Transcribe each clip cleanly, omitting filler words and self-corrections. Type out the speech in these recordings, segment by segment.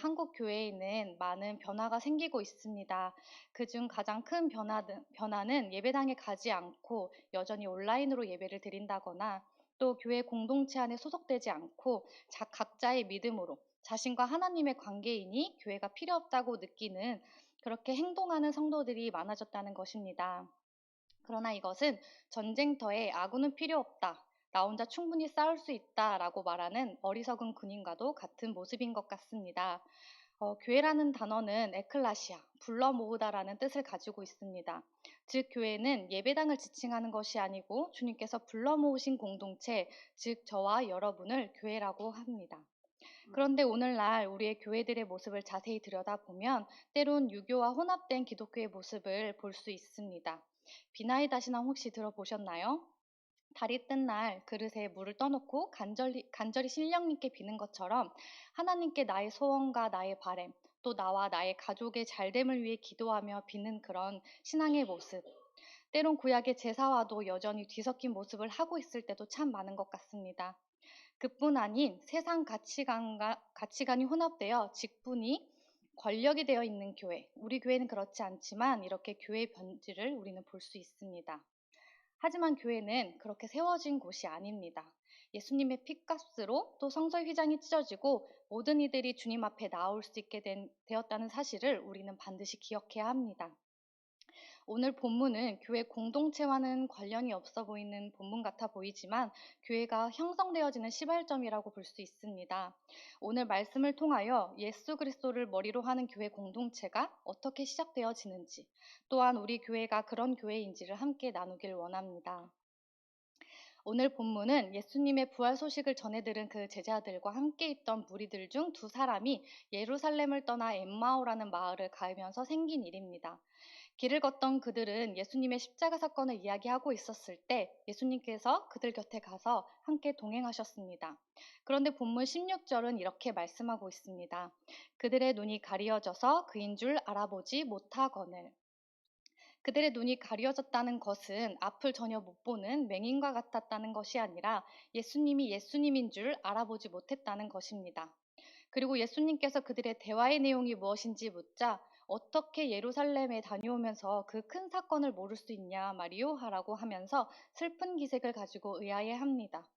한국 교회에는 많은 변화가 생기고 있습니다. 그중 가장 큰 변화는 예배당에 가지 않고 여전히 온라인으로 예배를 드린다거나 또 교회 공동체 안에 소속되지 않고 각자의 믿음으로 자신과 하나님의 관계이니 교회가 필요 없다고 느끼는 그렇게 행동하는 성도들이 많아졌다는 것입니다. 그러나 이것은 전쟁터에 아군은 필요 없다. 나 혼자 충분히 싸울 수 있다라고 말하는 어리석은 군인과도 같은 모습인 것 같습니다. 교회라는 단어는 에클라시아, 불러 모으다라는 뜻을 가지고 있습니다. 즉, 교회는 예배당을 지칭하는 것이 아니고 주님께서 불러 모으신 공동체, 즉, 저와 여러분을 교회라고 합니다. 그런데 오늘날 우리의 교회들의 모습을 자세히 들여다보면 때론 유교와 혼합된 기독교의 모습을 볼 수 있습니다. 비나이 다시남 혹시 들어보셨나요? 달이 뜬 날 그릇에 물을 떠놓고 간절히 신령님께 비는 것처럼 하나님께 나의 소원과 나의 바램, 또 나와 나의 가족의 잘됨을 위해 기도하며 비는 그런 신앙의 모습. 때론 구약의 제사와도 여전히 뒤섞인 모습을 하고 있을 때도 참 많은 것 같습니다. 그뿐 아닌 세상 가치관이 혼합되어 직분이 권력이 되어 있는 교회. 우리 교회는 그렇지 않지만 이렇게 교회의 변질을 우리는 볼 수 있습니다. 하지만 교회는 그렇게 세워진 곳이 아닙니다. 예수님의 피값으로 또 성소의 휘장이 찢어지고 모든 이들이 주님 앞에 나올 수 있게 되었다는 사실을 우리는 반드시 기억해야 합니다. 오늘 본문은 교회 공동체와는 관련이 없어 보이는 본문 같아 보이지만 교회가 형성되어지는 시발점이라고 볼 수 있습니다. 오늘 말씀을 통하여 예수 그리스도를 머리로 하는 교회 공동체가 어떻게 시작되어지는지, 또한 우리 교회가 그런 교회인지를 함께 나누길 원합니다. 오늘 본문은 예수님의 부활 소식을 전해 들은 그 제자들과 함께 있던 무리들 중 두 사람이 예루살렘을 떠나 엠마오라는 마을을 가면서 생긴 일입니다. 길을 걷던 그들은 예수님의 십자가 사건을 이야기하고 있었을 때 예수님께서 그들 곁에 가서 함께 동행하셨습니다. 그런데 본문 16절은 이렇게 말씀하고 있습니다. 그들의 눈이 가리어져서 그인 줄 알아보지 못하거늘. 그들의 눈이 가려졌다는 것은 앞을 전혀 못 보는 맹인과 같았다는 것이 아니라 예수님이 예수님인 줄 알아보지 못했다는 것입니다. 그리고 예수님께서 그들의 대화의 내용이 무엇인지 묻자 어떻게 예루살렘에 다녀오면서 그 큰 사건을 모를 수 있냐 말이요 하라고 하면서 슬픈 기색을 가지고 의아해합니다.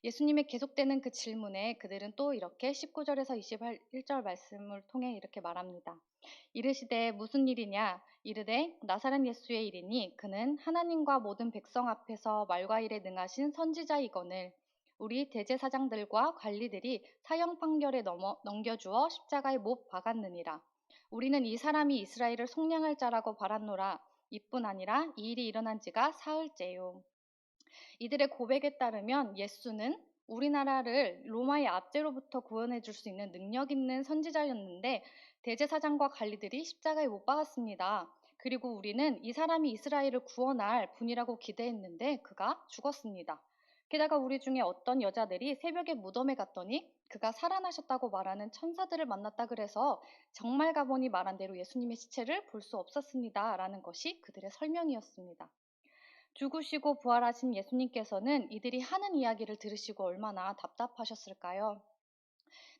예수님의 계속되는 그 질문에 그들은 또 이렇게 19절에서 21절 말씀을 통해 이렇게 말합니다. 이르시되 무슨 일이냐? 이르되 나사렛 예수의 일이니 그는 하나님과 모든 백성 앞에서 말과 일에 능하신 선지자이거늘 우리 대제사장들과 관리들이 사형 판결에 넘겨주어 십자가에 못 박았느니라. 우리는 이 사람이 이스라엘을 속량할 자라고 바랐노라. 이뿐 아니라 이 일이 일어난 지가 사흘째요. 이들의 고백에 따르면 예수는 우리나라를 로마의 압제로부터 구원해 줄 수 있는 능력 있는 선지자였는데 대제사장과 관리들이 십자가에 못 박았습니다. 그리고 우리는 이 사람이 이스라엘을 구원할 분이라고 기대했는데 그가 죽었습니다. 게다가 우리 중에 어떤 여자들이 새벽에 무덤에 갔더니 그가 살아나셨다고 말하는 천사들을 만났다 그래서 정말 가보니 말한 대로 예수님의 시체를 볼 수 없었습니다. 라는 것이 그들의 설명이었습니다. 죽으시고 부활하신 예수님께서는 이들이 하는 이야기를 들으시고 얼마나 답답하셨을까요?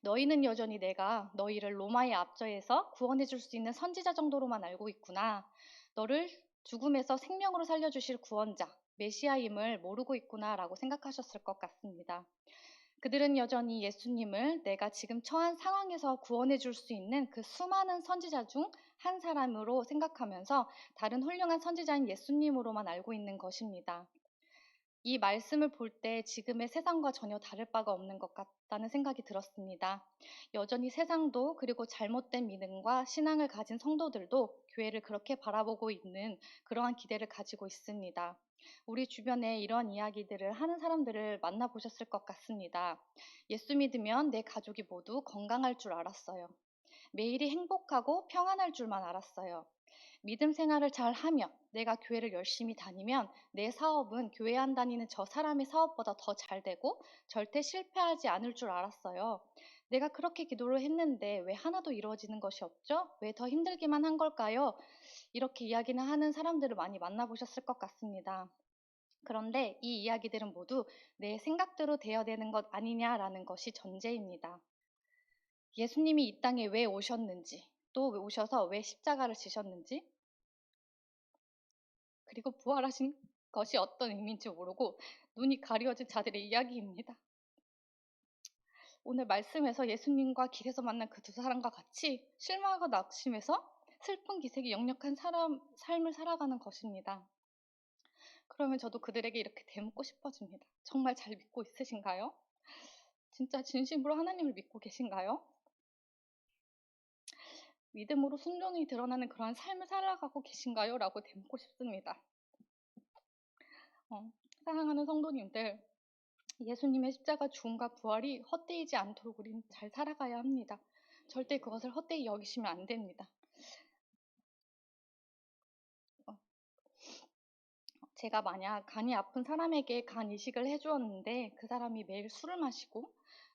너희는 여전히 내가 너희를 로마의 압제에서 구원해 줄 수 있는 선지자 정도로만 알고 있구나. 너를 죽음에서 생명으로 살려주실 구원자, 메시아임을 모르고 있구나 라고 생각하셨을 것 같습니다. 그들은 여전히 예수님을 내가 지금 처한 상황에서 구원해 줄 수 있는 그 수많은 선지자 중 한 사람으로 생각하면서 다른 훌륭한 선지자인 예수님으로만 알고 있는 것입니다. 이 말씀을 볼 때 지금의 세상과 전혀 다를 바가 없는 것 같다는 생각이 들었습니다. 여전히 세상도 그리고 잘못된 믿음과 신앙을 가진 성도들도 교회를 그렇게 바라보고 있는 그러한 기대를 가지고 있습니다. 우리 주변에 이런 이야기들을 하는 사람들을 만나보셨을 것 같습니다. 예수 믿으면 내 가족이 모두 건강할 줄 알았어요. 매일이 행복하고 평안할 줄만 알았어요. 믿음 생활을 잘 하며 내가 교회를 열심히 다니면 내 사업은 교회 안 다니는 저 사람의 사업보다 더 잘 되고 절대 실패하지 않을 줄 알았어요. 내가 그렇게 기도를 했는데 왜 하나도 이루어지는 것이 없죠? 왜 더 힘들기만 한 걸까요? 이렇게 이야기는 하는 사람들을 많이 만나보셨을 것 같습니다. 그런데 이 이야기들은 모두 내 생각대로 되어야 되는 것 아니냐라는 것이 전제입니다. 예수님이 이 땅에 왜 오셨는지, 또 오셔서 왜 십자가를 지셨는지, 그리고 부활하신 것이 어떤 의미인지 모르고 눈이 가려진 자들의 이야기입니다. 오늘 말씀에서 예수님과 길에서 만난 그 두 사람과 같이 실망하고 낙심해서 슬픈 기색이 역력한 삶을 살아가는 것입니다. 그러면 저도 그들에게 이렇게 되묻고 싶어집니다. 정말 잘 믿고 있으신가요? 진짜 진심으로 하나님을 믿고 계신가요? 믿음으로 순종이 드러나는 그러한 삶을 살아가고 계신가요? 라고 되묻고 싶습니다. 사랑하는 성도님들, 예수님의 십자가 죽음과 부활이 헛되이지 않도록 우리는 잘 살아가야 합니다. 절대 그것을 헛되이 여기시면 안 됩니다. 제가 만약 간이 아픈 사람에게 간 이식을 해주었는데 그 사람이 매일 술을 마시고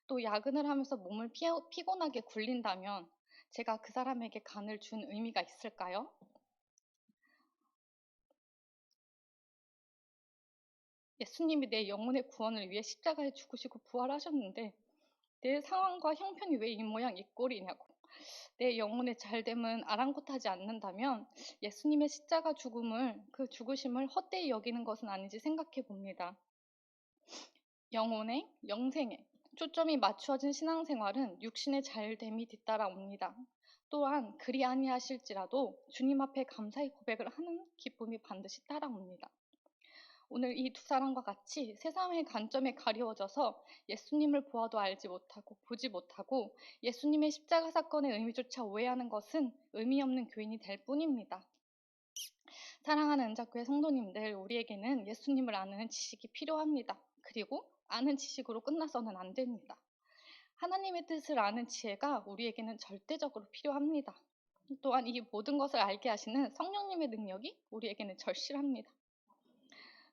또 야근을 하면서 몸을 피곤하게 굴린다면 제가 그 사람에게 간을 준 의미가 있을까요? 예수님이 내 영혼의 구원을 위해 십자가에 죽으시고 부활하셨는데 내 상황과 형편이 왜 이 모양 이 꼴이냐고, 내 영혼의 잘됨은 아랑곳하지 않는다면 예수님의 십자가 그 죽으심을 헛되이 여기는 것은 아닌지 생각해 봅니다. 영혼의 영생에 초점이 맞추어진 신앙생활은 육신의 잘됨이 뒤따라옵니다. 또한 그리 아니하실지라도 주님 앞에 감사의 고백을 하는 기쁨이 반드시 따라옵니다. 오늘 이 두 사람과 같이 세상의 관점에 가리워져서 예수님을 보아도 알지 못하고 보지 못하고 예수님의 십자가 사건의 의미조차 오해하는 것은 의미 없는 교인이 될 뿐입니다. 사랑하는 은자교회 성도님들, 우리에게는 예수님을 아는 지식이 필요합니다. 그리고 아는 지식으로 끝나서는 안 됩니다. 하나님의 뜻을 아는 지혜가 우리에게는 절대적으로 필요합니다. 또한 이 모든 것을 알게 하시는 성령님의 능력이 우리에게는 절실합니다.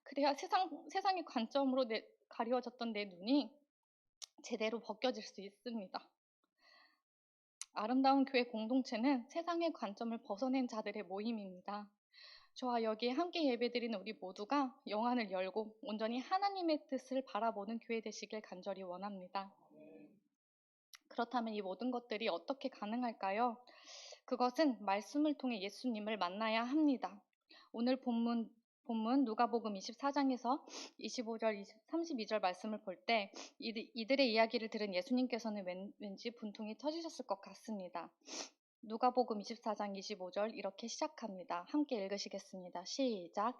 그래야 세상의 관점으로 가리워졌던 내 눈이 제대로 벗겨질 수 있습니다. 아름다운 교회 공동체는 세상의 관점을 벗어낸 자들의 모임입니다. 저와 여기에 함께 예배드리는 우리 모두가 영안을 열고 온전히 하나님의 뜻을 바라보는 교회 되시길 간절히 원합니다. 그렇다면 이 모든 것들이 어떻게 가능할까요? 그것은 말씀을 통해 예수님을 만나야 합니다. 오늘 본문 누가복음 24장에서 25절, 32절 말씀을 볼 때 이들의 이야기를 들은 예수님께서는 왠지 분통이 터지셨을 것 같습니다. 누가복음 24장 25절 이렇게 시작합니다. 함께 읽으시겠습니다. 시작.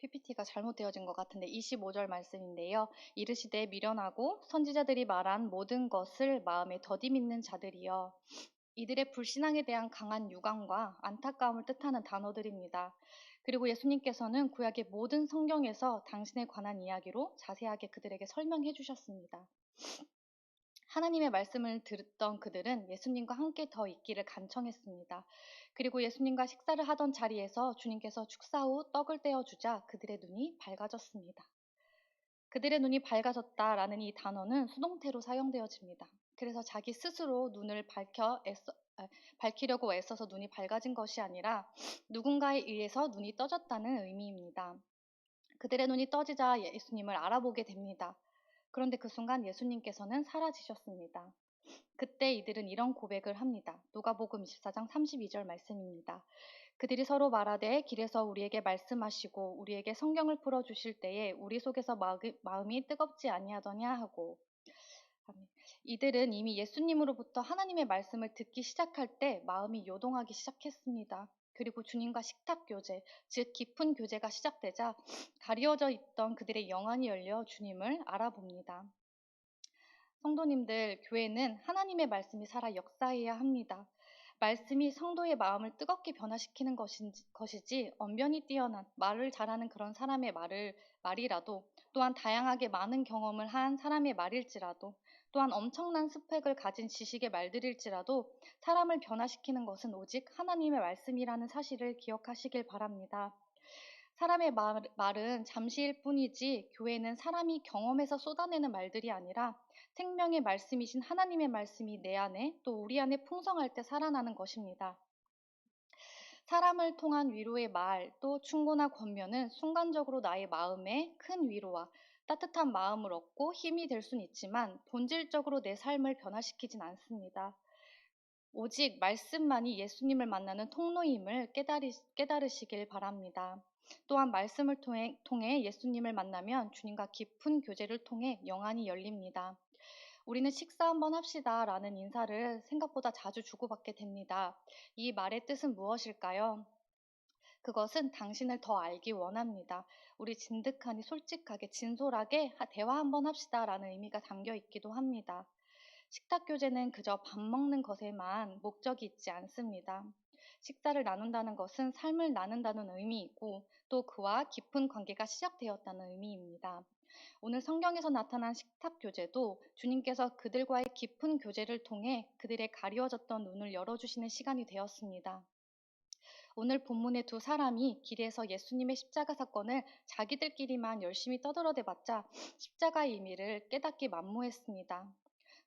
PPT가 잘못되어진 것 같은데 25절 말씀인데요. 이르시되 미련하고 선지자들이 말한 모든 것을 마음에 더디 믿는 자들이여. 이들의 불신앙에 대한 강한 유감과 안타까움을 뜻하는 단어들입니다. 그리고 예수님께서는 구약의 모든 성경에서 당신에 관한 이야기로 자세하게 그들에게 설명해 주셨습니다. 하나님의 말씀을 듣던 그들은 예수님과 함께 더 있기를 간청했습니다. 그리고 예수님과 식사를 하던 자리에서 주님께서 축사 후 떡을 떼어주자 그들의 눈이 밝아졌습니다. 그들의 눈이 밝아졌다라는 이 단어는 수동태로 사용되어집니다. 그래서 자기 스스로 눈을 밝히려고 애써서 눈이 밝아진 것이 아니라 누군가에 의해서 눈이 떠졌다는 의미입니다. 그들의 눈이 떠지자 예수님을 알아보게 됩니다. 그런데 그 순간 예수님께서는 사라지셨습니다. 그때 이들은 이런 고백을 합니다. 누가복음 24장 32절 말씀입니다. 그들이 서로 말하되 길에서 우리에게 말씀하시고 우리에게 성경을 풀어주실 때에 우리 속에서 마음이 뜨겁지 아니하더냐 하고, 이들은 이미 예수님으로부터 하나님의 말씀을 듣기 시작할 때 마음이 요동하기 시작했습니다. 그리고 주님과 식탁 교제, 즉 깊은 교제가 시작되자 가리워져 있던 그들의 영안이 열려 주님을 알아봅니다. 성도님들, 교회는 하나님의 말씀이 살아 역사해야 합니다. 말씀이 성도의 마음을 뜨겁게 변화시키는 것이지 언변이 뛰어난 말을 잘하는 그런 사람의 말이라도, 또한 다양하게 많은 경험을 한 사람의 말일지라도, 또한 엄청난 스펙을 가진 지식의 말들일지라도 사람을 변화시키는 것은 오직 하나님의 말씀이라는 사실을 기억하시길 바랍니다. 사람의 말은 잠시일 뿐이지 교회는 사람이 경험해서 쏟아내는 말들이 아니라 생명의 말씀이신 하나님의 말씀이 내 안에 또 우리 안에 풍성할 때 살아나는 것입니다. 사람을 통한 위로의 말, 또 충고나 권면은 순간적으로 나의 마음에 큰 위로와 따뜻한 마음을 얻고 힘이 될 수는 있지만 본질적으로 내 삶을 변화시키진 않습니다. 오직 말씀만이 예수님을 만나는 통로임을 깨달으시길 바랍니다. 또한 말씀을 통해 예수님을 만나면 주님과 깊은 교제를 통해 영안이 열립니다. 우리는 식사 한번 합시다 라는 인사를 생각보다 자주 주고받게 됩니다. 이 말의 뜻은 무엇일까요? 그것은 당신을 더 알기 원합니다. 우리 진득하니 솔직하게 진솔하게 대화 한번 합시다 라는 의미가 담겨 있기도 합니다. 식탁 교제는 그저 밥 먹는 것에만 목적이 있지 않습니다. 식사를 나눈다는 것은 삶을 나눈다는 의미이고 또 그와 깊은 관계가 시작되었다는 의미입니다. 오늘 성경에서 나타난 식탁 교제도 주님께서 그들과의 깊은 교제를 통해 그들의 가리워졌던 눈을 열어주시는 시간이 되었습니다. 오늘 본문의 두 사람이 길에서 예수님의 십자가 사건을 자기들끼리만 열심히 떠들어대봤자 십자가의 의미를 깨닫기 만무했습니다.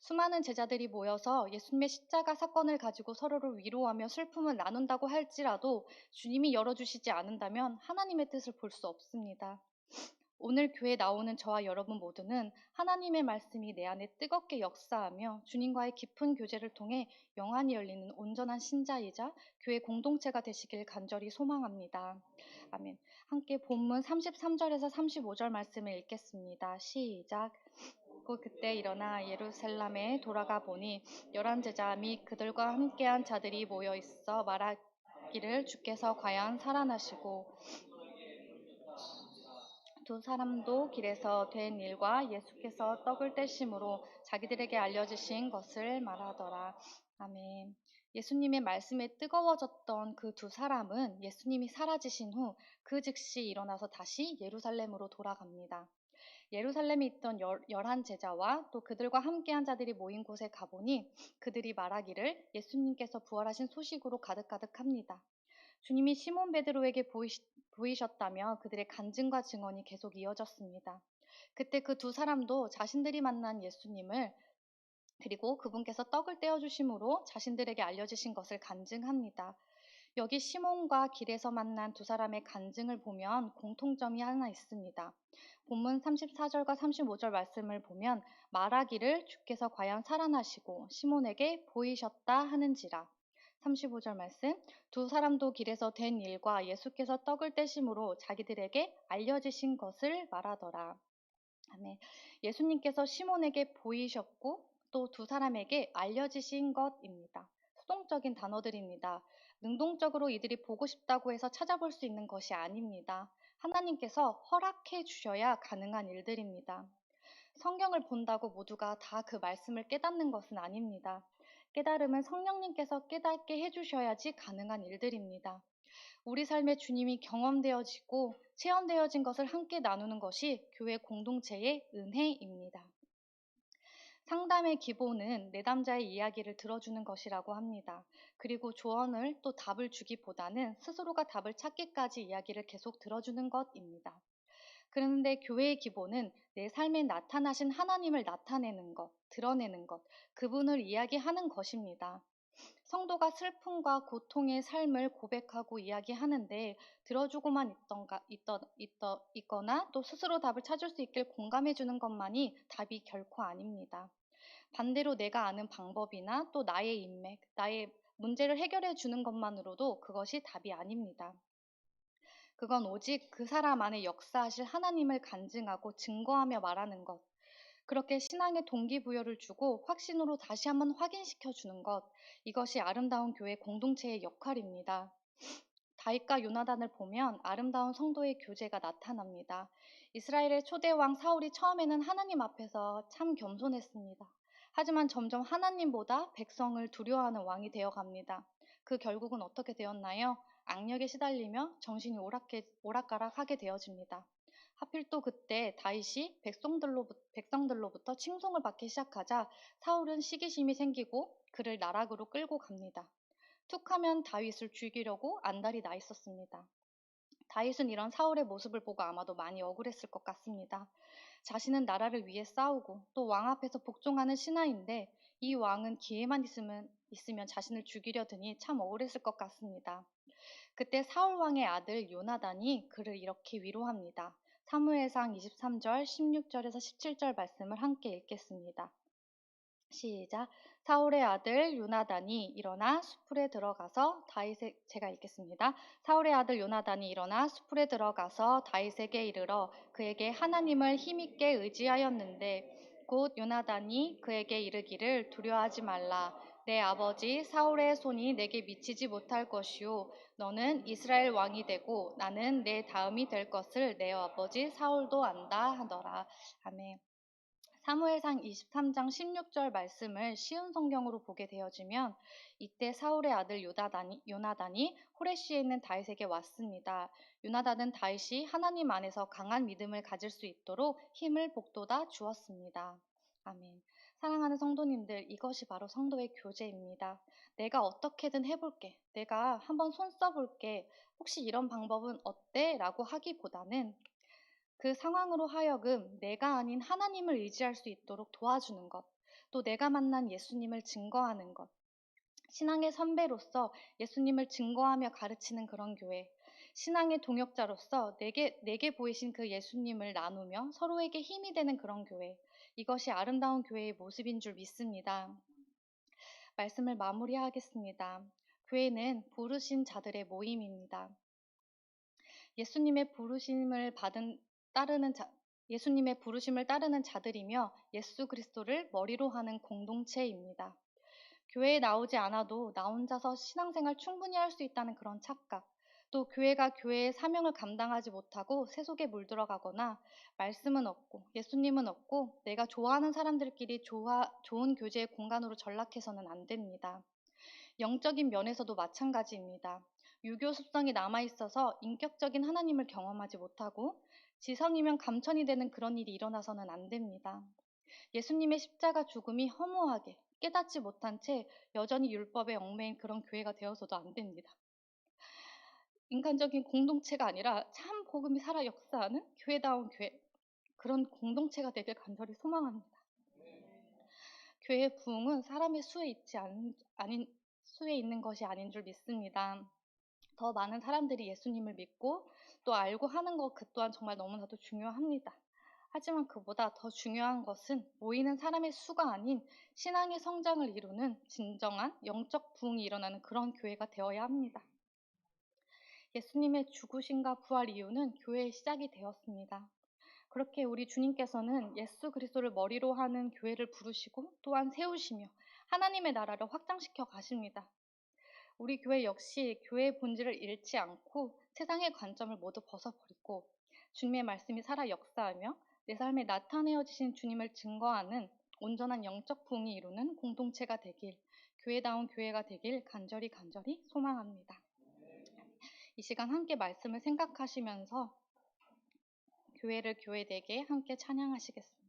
수많은 제자들이 모여서 예수님의 십자가 사건을 가지고 서로를 위로하며 슬픔을 나눈다고 할지라도 주님이 열어주시지 않는다면 하나님의 뜻을 볼 수 없습니다. 오늘 교회에 나오는 저와 여러분 모두는 하나님의 말씀이 내 안에 뜨겁게 역사하며 주님과의 깊은 교제를 통해 영안이 열리는 온전한 신자이자 교회 공동체가 되시길 간절히 소망합니다. 아멘. 함께 본문 33절에서 35절 말씀을 읽겠습니다. 시작. 그때 일어나 예루살렘에 돌아가 보니 11제자 및 그들과 함께한 자들이 모여 있어 말하기를 주께서 과연 살아나시고 두 사람도 길에서 된 일과 예수께서 떡을 떼심으로 자기들에게 알려주신 것을 말하더라. 아멘. 예수님의 말씀에 뜨거워졌던 그 두 사람은 예수님이 사라지신 후 그 즉시 일어나서 다시 예루살렘으로 돌아갑니다. 예루살렘에 있던 11제자와 또 그들과 함께한 자들이 모인 곳에 가보니 그들이 말하기를 예수님께서 부활하신 소식으로 가득가득합니다. 주님이 시몬 베드로에게 보이셨다며 그들의 간증과 증언이 계속 이어졌습니다. 그때 그 두 사람도 자신들이 만난 예수님을 그리고 그분께서 떡을 떼어주심으로 자신들에게 알려주신 것을 간증합니다. 여기 시몬과 길에서 만난 두 사람의 간증을 보면 공통점이 하나 있습니다. 본문 34절과 35절 말씀을 보면 말하기를 주께서 과연 살아나시고 시몬에게 보이셨다 하는지라. 35절 말씀, 두 사람도 길에서 된 일과 예수께서 떡을 떼심으로 자기들에게 알려지신 것을 말하더라. 아멘. 예수님께서 시몬에게 보이셨고 또 두 사람에게 알려지신 것입니다. 수동적인 단어들입니다. 능동적으로 이들이 보고 싶다고 해서 찾아볼 수 있는 것이 아닙니다. 하나님께서 허락해 주셔야 가능한 일들입니다. 성경을 본다고 모두가 다 그 말씀을 깨닫는 것은 아닙니다. 깨달음은 성령님께서 깨닫게 해주셔야지 가능한 일들입니다. 우리 삶에 주님이 경험되어지고 체험되어진 것을 함께 나누는 것이 교회 공동체의 은혜입니다. 상담의 기본은 내담자의 이야기를 들어주는 것이라고 합니다. 그리고 조언을 또 답을 주기보다는 스스로가 답을 찾기까지 이야기를 계속 들어주는 것입니다. 그런데 교회의 기본은 내 삶에 나타나신 하나님을 나타내는 것, 드러내는 것, 그분을 이야기하는 것입니다. 성도가 슬픔과 고통의 삶을 고백하고 이야기하는데 들어주고만 있거나 또 스스로 답을 찾을 수 있길 공감해주는 것만이 답이 결코 아닙니다. 반대로 내가 아는 방법이나 또 나의 인맥, 나의 문제를 해결해 주는 것만으로도 그것이 답이 아닙니다. 그건 오직 그 사람 안에 역사하실 하나님을 간증하고 증거하며 말하는 것. 그렇게 신앙의 동기부여를 주고 확신으로 다시 한번 확인시켜 주는 것. 이것이 아름다운 교회 공동체의 역할입니다. 다윗과 요나단을 보면 아름다운 성도의 교제가 나타납니다. 이스라엘의 초대왕 사울이 처음에는 하나님 앞에서 참 겸손했습니다. 하지만 점점 하나님보다 백성을 두려워하는 왕이 되어갑니다. 그 결국은 어떻게 되었나요? 악력에 시달리며 정신이 오락가락하게 되어집니다. 하필 또 그때 다윗이 백성들로부터 칭송을 받기 시작하자 사울은 시기심이 생기고 그를 나락으로 끌고 갑니다. 툭하면 다윗을 죽이려고 안달이 나 있었습니다. 다윗은 이런 사울의 모습을 보고 아마도 많이 억울했을 것 같습니다. 자신은 나라를 위해 싸우고 또 왕 앞에서 복종하는 신하인데 이 왕은 기회만 있으면 자신을 죽이려 드니 참 억울했을 것 같습니다. 그때 사울 왕의 아들 요나단이 그를 이렇게 위로합니다. 사무엘상 23절 16절에서 17절 말씀을 함께 읽겠습니다. 시작. 사울의 아들 요나단이 일어나 숲풀에 들어가서 제가 읽겠습니다. 사울의 아들 요나단이 일어나 숲풀에 들어가서 다윗에게 이르러 그에게 하나님을 힘있게 의지하였는데 곧 요나단이 그에게 이르기를 두려워하지 말라. 내 아버지 사울의 손이 내게 미치지 못할 것이요 너는 이스라엘 왕이 되고 나는 내 다음이 될 것을 내 아버지 사울도 안다 하더라. 아멘. 사무엘상 23장 16절 말씀을 쉬운 성경으로 보게 되어지면 이때 사울의 아들 요나단이 호레시에 있는 다윗에게 왔습니다. 요나단은 다윗이 하나님 안에서 강한 믿음을 가질 수 있도록 힘을 북돋아 주었습니다. 아멘. 사랑하는 성도님들, 이것이 바로 성도의 교제입니다. 내가 어떻게든 해볼게. 내가 한번 손 써볼게. 혹시 이런 방법은 어때? 라고 하기보다는 그 상황으로 하여금 내가 아닌 하나님을 의지할 수 있도록 도와주는 것, 또 내가 만난 예수님을 증거하는 것, 신앙의 선배로서 예수님을 증거하며 가르치는 그런 교회, 신앙의 동역자로서 내게 보이신 그 예수님을 나누며 서로에게 힘이 되는 그런 교회, 이것이 아름다운 교회의 모습인 줄 믿습니다. 말씀을 마무리하겠습니다. 교회는 부르신 자들의 모임입니다. 예수님의 부르심을 따르는 자들이며 예수 그리스도를 머리로 하는 공동체입니다. 교회에 나오지 않아도 나 혼자서 신앙생활 충분히 할 수 있다는 그런 착각, 또 교회가 교회의 사명을 감당하지 못하고 세속에 물들어가거나 말씀은 없고 예수님은 없고 내가 좋아하는 사람들끼리 좋은 교제의 공간으로 전락해서는 안 됩니다. 영적인 면에서도 마찬가지입니다. 유교 습성이 남아있어서 인격적인 하나님을 경험하지 못하고 지성이면 감천이 되는 그런 일이 일어나서는 안 됩니다. 예수님의 십자가 죽음이 허무하게 깨닫지 못한 채 여전히 율법에 얽매인 그런 교회가 되어서도 안 됩니다. 인간적인 공동체가 아니라 참 복음이 살아 역사하는 교회다운 교회, 그런 공동체가 되길 간절히 소망합니다. 교회의 부흥은 사람의 수에 있는 것이 아닌 줄 믿습니다. 더 많은 사람들이 예수님을 믿고 또 알고 하는 것 그 또한 정말 너무나도 중요합니다. 하지만 그보다 더 중요한 것은 모이는 사람의 수가 아닌 신앙의 성장을 이루는 진정한 영적 부흥이 일어나는 그런 교회가 되어야 합니다. 예수님의 죽으심과 부활 이후는 교회의 시작이 되었습니다. 그렇게 우리 주님께서는 예수 그리스도를 머리로 하는 교회를 부르시고 또한 세우시며 하나님의 나라를 확장시켜 가십니다. 우리 교회 역시 교회의 본질을 잃지 않고 세상의 관점을 모두 벗어버리고 주님의 말씀이 살아 역사하며 내 삶에 나타내어지신 주님을 증거하는 온전한 영적 부흥이 이루는 공동체가 되길, 교회다운 교회가 되길 간절히 소망합니다. 이 시간 함께 말씀을 생각하시면서 교회를 교회되게 함께 찬양하시겠습니다.